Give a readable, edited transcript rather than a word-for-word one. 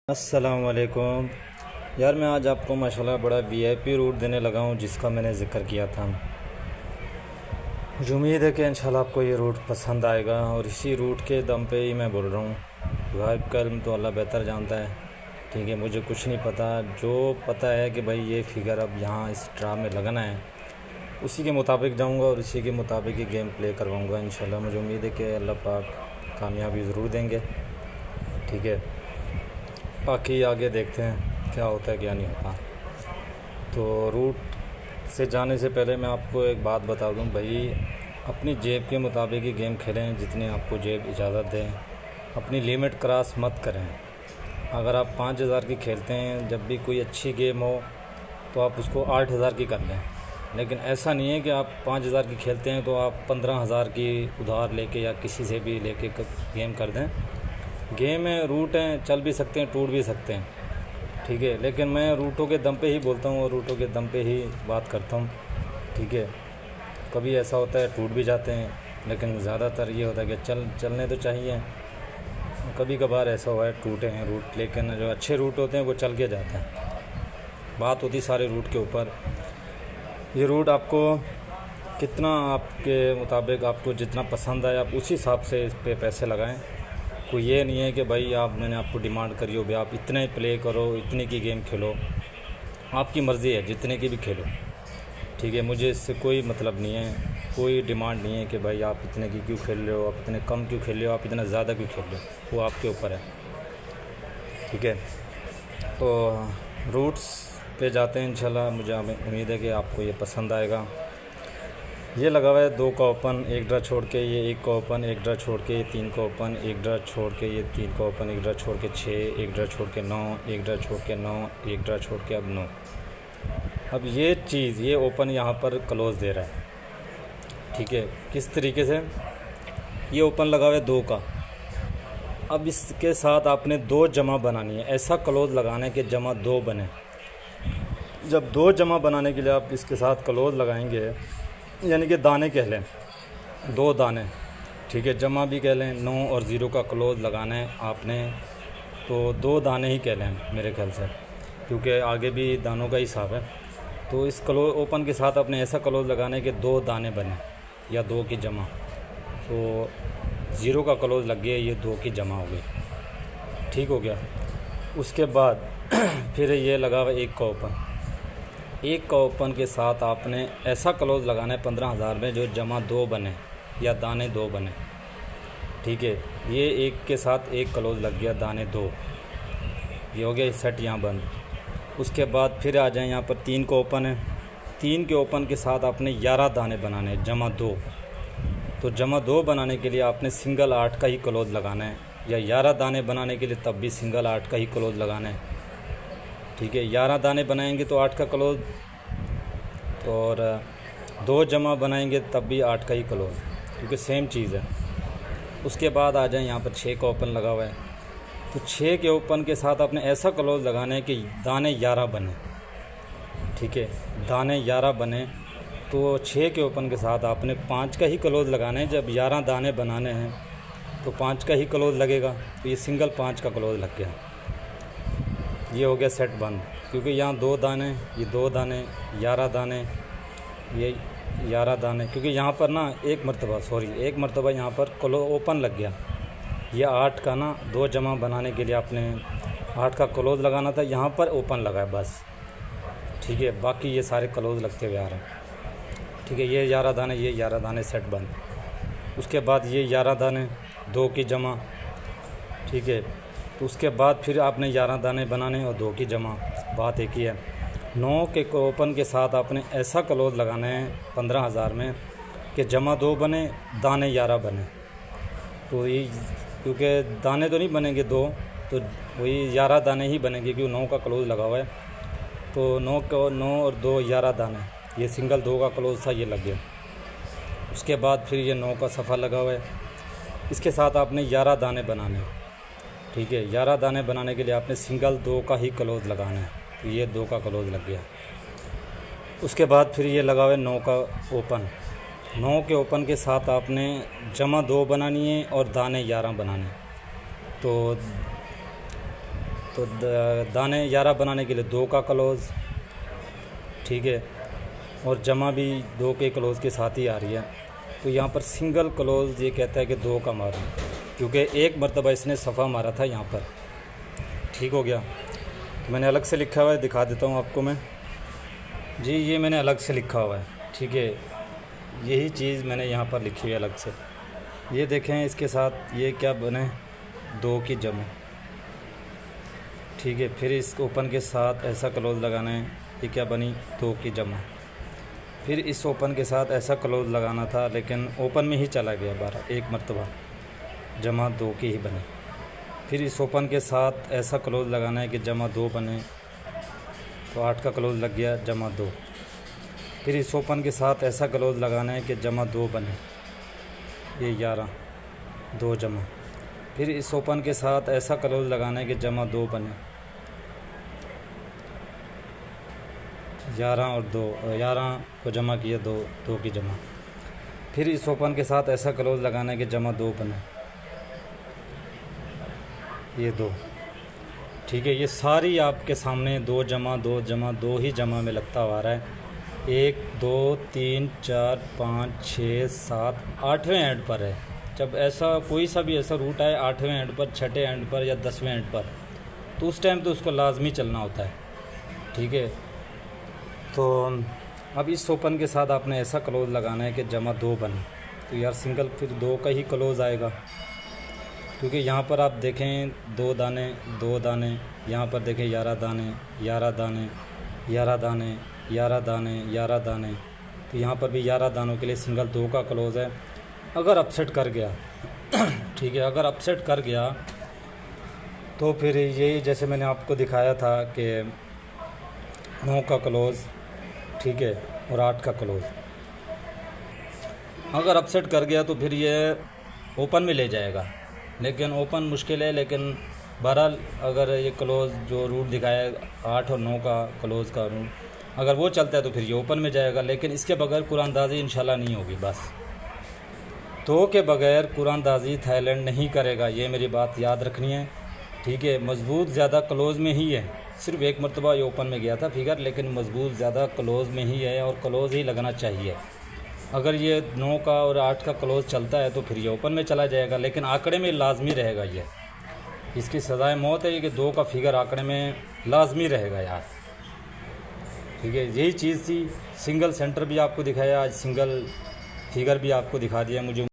अस्सलामुअलैकुम यार, मैं आज आपको माशाल्लाह बड़ा वीआईपी रूट देने लगा हूँ जिसका मैंने ज़िक्र किया था। मुझे उम्मीद है कि इंशाल्लाह आपको ये रूट पसंद आएगा और इसी रूट के दम पे ही मैं बोल रहा हूँ। गायब का इल्म तो अल्लाह बेहतर जानता है, ठीक है। मुझे कुछ नहीं पता, जो पता है कि भाई ये फिगर अब यहाँ इस ड्रा में लगना है, उसी के मुताबिक जाऊँगा और उसी के मुताबिक ही गेम प्ले करवाऊँगा इंशाल्लाह। मुझे उम्मीद है कि अल्लाह पाक कामयाबी ज़रूर देंगे, ठीक है। बाकी आगे देखते हैं क्या होता है क्या नहीं होता। तो रूट से जाने से पहले मैं आपको एक बात बता दूं, भाई अपनी जेब के मुताबिक ही गेम खेलें, जितनी आपको जेब इजाज़त दें। अपनी लिमिट क्रॉस मत करें। अगर आप 5,000 की खेलते हैं, जब भी कोई अच्छी गेम हो तो आप उसको 8,000 की कर लें। लेकिन ऐसा नहीं है कि आप 5,000 की खेलते हैं तो आप 15,000 की उधार लेके या किसी से भी लेके गेम कर दें। गेम है, रूट हैं, चल भी सकते हैं, टूट भी सकते हैं, ठीक है। लेकिन मैं रूटों के दम पे ही बोलता हूँ और रूटों के दम पे ही बात करता हूँ, ठीक है। कभी ऐसा होता है टूट भी जाते हैं, लेकिन ज़्यादातर ये होता है कि चलने तो चाहिए। कभी कभार ऐसा हुआ है टूटे हैं रूट, लेकिन जो अच्छे रूट होते हैं वो चल के जाते हैं। बात होती सारे रूट के ऊपर। ये रूट आपको कितना, आपके मुताबिक आपको जितना पसंद आए आप उसी हिसाब से इस पे पैसे लगाएं। कोई ये नहीं है कि भाई मैंने आपको डिमांड करी हो, भाई आप इतने प्ले करो, इतने की गेम खेलो। आपकी मर्ज़ी है, जितने की भी खेलो, ठीक है। मुझे इससे कोई मतलब नहीं है, कोई डिमांड नहीं है कि भाई आप इतने की क्यों खेल रहे हो, आप इतने कम क्यों खेल रहे हो, आप इतना ज़्यादा क्यों खेल रहे हो, वो आपके ऊपर है, ठीक है। तो रूट्स पे जाते हैं इंशाल्लाह। मुझे उम्मीद है कि आपको ये पसंद आएगा। ये लगा हुआ है 2 का ओपन, 1 ड्रा छोड़ के ये 1 का ओपन, 1 ड्रा छोड़ के ये 3 का ओपन, 1 ड्रा छोड़ के ये 3 का ओपन, 1 ड्रा छोड़ के 6, 1 ड्रा छोड़ के 9, 1 ड्रा छोड़ के 9, 1 ड्रा छोड़ के अब 9। अब ये चीज़, ये ओपन यहाँ पर क्लोज दे रहा है, ठीक है। किस तरीके से ये ओपन लगा हुआ है 2 का। अब इसके साथ आपने 2 जमा बनानी है, ऐसा क्लोज लगाना है कि जमा 2 बने। जब 2 जमा बनाने के लिए आप इसके साथ क्लोज लगाएंगे, यानी कि दाने कह लें, 2 दाने, ठीक है। जमा भी कह लें, 9 और 0 का क्लोज लगाना है आपने, तो 2 दाने ही कह लें मेरे ख्याल से, क्योंकि आगे भी दानों का हिसाब है। तो इस क्लोज ओपन के साथ आपने ऐसा क्लोज लगाना है कि 2 दाने बने या 2 की जमा। तो 0 का क्लोज लग गया, ये 2 की जमा हो गई, ठीक हो गया। उसके बाद फिर ये लगा हुआ 1 का ओपन। 1 का ओपन के साथ आपने ऐसा क्लोज लगाना है 15,000 में जो जमा 2 बने या दाने 2 बने, ठीक है। ये 1 के साथ 1 क्लोज लग गया, दाने 2, ये हो गया सेट यहाँ बंद। उसके बाद फिर आ जाए यहाँ पर 3 का ओपन है। 3 के ओपन के साथ आपने 11 दाने बनाने हैं, जमा 2। तो जमा 2 बनाने के लिए आपने सिंगल 8 का ही क्लोज लगाना है, या 11 दाने बनाने के लिए तब भी सिंगल 8 का ही क्लोज लगाना है, ठीक है। 11 दाने बनाएंगे तो 8 का क्लोज, और 2 जमा बनाएंगे तब भी 8 का ही क्लोज, क्योंकि सेम चीज़ है। उसके बाद आ जाए यहाँ पर 6 का ओपन लगा हुआ है। तो 6 के ओपन के साथ आपने ऐसा क्लोज लगाना है कि दाने 11 बने, ठीक है। दाने 11 बने तो 6 के ओपन के साथ आपने 5 का ही क्लोज लगाना है। जब 11 दाने बनाने हैं तो 5 का ही क्लोज लगेगा। तो ये सिंगल 5 का क्लोज लग गया, ये हो गया सेट बंद। क्योंकि यहाँ 2 दाने, ये 2 दाने, 11 दाने, ये 11 दाने, क्योंकि यहाँ पर ना एक मरतबा यहाँ पर ओपन लग गया। ये 8 का ना 2 जमा बनाने के लिए आपने 8 का क्लोज लगाना था, यहाँ पर ओपन लगा है बस, ठीक है। बाकी ये सारे क्लोज लगते हुए आ रहे हैं, ठीक है। ये 11 दाने, ये 11 दाने, सेट बंद। उसके बाद ये 11 दाने, 2 की जमा, ठीक है। तो उसके बाद फिर आपने 11 दाने बनाने और 2 की जमा, बात एक ही है। 9 के ओपन के साथ आपने ऐसा क्लोज लगाना है 15,000 में कि जमा 2 बने, दाने 11 बने। तो ये क्योंकि दाने तो नहीं बनेंगे 2, तो वही 11 दाने ही बनेंगे, क्योंकि 9 का क्लोज लगा हुआ है। तो 9 और 2 11 दाने, ये सिंगल 2 का क्लोज था, ये लग गया। उसके बाद फिर ये 9 का सफ़ा लगा हुआ है, इसके साथ आपने 11 दाने बनाने, ठीक है। 11 दाने बनाने के लिए आपने सिंगल 2 का ही क्लोज लगाना है, तो ये 2 का क्लोज लग गया। उसके बाद फिर ये लगा हुआ है 9 का ओपन। 9 के ओपन के साथ आपने जमा 2 बनानी है और दाने 11 बनाने। तो तो दाने 11 बनाने के लिए 2 का क्लोज़, ठीक है, और जमा भी 2 के क्लोज़ के साथ ही आ रही है। तो यहाँ पर सिंगल क्लोज़ ये कहता है कि 2 का मारूँ, क्योंकि एक मरतबा इसने सफ़ा मारा था यहाँ पर। ठीक हो गया। तो मैंने अलग से लिखा हुआ है, दिखा देता हूँ आपको मैं जी। ये मैंने अलग से लिखा हुआ है, ठीक है, यही चीज़ मैंने यहाँ पर लिखी है अलग से। ये देखें, इसके साथ ये क्या बने, 2 की जमा, ठीक है। फिर इस ओपन के साथ ऐसा क्लोज़ लगाना है, ये क्या बनी, 2 की जमा। फिर इस ओपन के साथ ऐसा क्लोज़ लगाना था, लेकिन ओपन में ही चला गया 12, एक मरतबा जमा 2 की ही बनी। फिर इस ओपन के साथ ऐसा क्लोज़ लगाना है कि जमा 2 बने, तो 8 का क्लोज़ लग गया, जमा 2। फिर इस ओपन के साथ ऐसा क्लोज़ लगाना है कि जमा 2 बने, ये 11, 2 जमा। फिर इस ओपन के साथ ऐसा क्लोज़ लगाना है कि जमा 2 बने, 11 और 2, 11 को जमा किया, 2 की जमा। फिर इस ओपन के साथ ऐसा क्लोज़ लगाना है कि जमा 2 बने, ये 2, ठीक है। ये सारी आपके सामने 2 जमा 2 जमा 2 ही जमा में लगता हुआ आ रहा है। 1 2 3 4 5 6 7 8वें एंड पर है। जब ऐसा कोई सा भी ऐसा रूट आए 8वें एंड पर, 6ठे एंड पर या 10वें एंड पर, तो उस टाइम तो उसको लाजमी चलना होता है, ठीक है। तो अब इस ओपन के साथ आपने ऐसा क्लोज़ लगाना है कि जमा 2 बने, तो यार सिंगल फिर 2 का ही क्लोज़ आएगा, क्योंकि यहाँ पर आप देखें 2 दाने 2 दाने, यहाँ पर देखें 11 दाने 11 दाने 11 दाने 11 दाने 11 दाने, तो यहाँ पर भी 11 दानों के लिए सिंगल 2 का क्लोज़ है। अगर अपसेट कर गया ठीक है, अगर अपसेट कर गया तो फिर यही जैसे मैंने आपको दिखाया था कि 9 का क्लोज़, ठीक है, और 8 का क्लोज़। अगर अपसेट कर गया तो फिर ये ओपन में ले जाएगा, लेकिन ओपन मुश्किल है। लेकिन बहरहाल अगर ये क्लोज़ जो रूट दिखाया है 8 और 9 का क्लोज़ का रूट, अगर वो चलता है तो फिर ये ओपन में जाएगा, लेकिन इसके बगैर कुरानदाजी इंशाल्लाह नहीं होगी। बस 2 के बगैर कुरानदाजी थाईलैंड नहीं करेगा, ये मेरी बात याद रखनी है, ठीक है। मजबूत ज़्यादा क्लोज़ में ही है, सिर्फ एक मरतबा ये ओपन में गया था फिगर, लेकिन मजबूत ज़्यादा क्लोज़ में ही है और क्लोज़ ही लगना चाहिए। अगर ये 9 का और 8 का क्लोज़ चलता है तो फिर ये ओपन में चला जाएगा, लेकिन आंकड़े में लाजमी रहेगा। ये इसकी सज़ाए मौत है कि 2 का फिगर आंकड़े में लाजमी रहेगा यार, ठीक है। यही चीज़ थी। सिंगल सेंटर भी आपको दिखाया, आज सिंगल फिगर भी आपको दिखा दिया। मुझे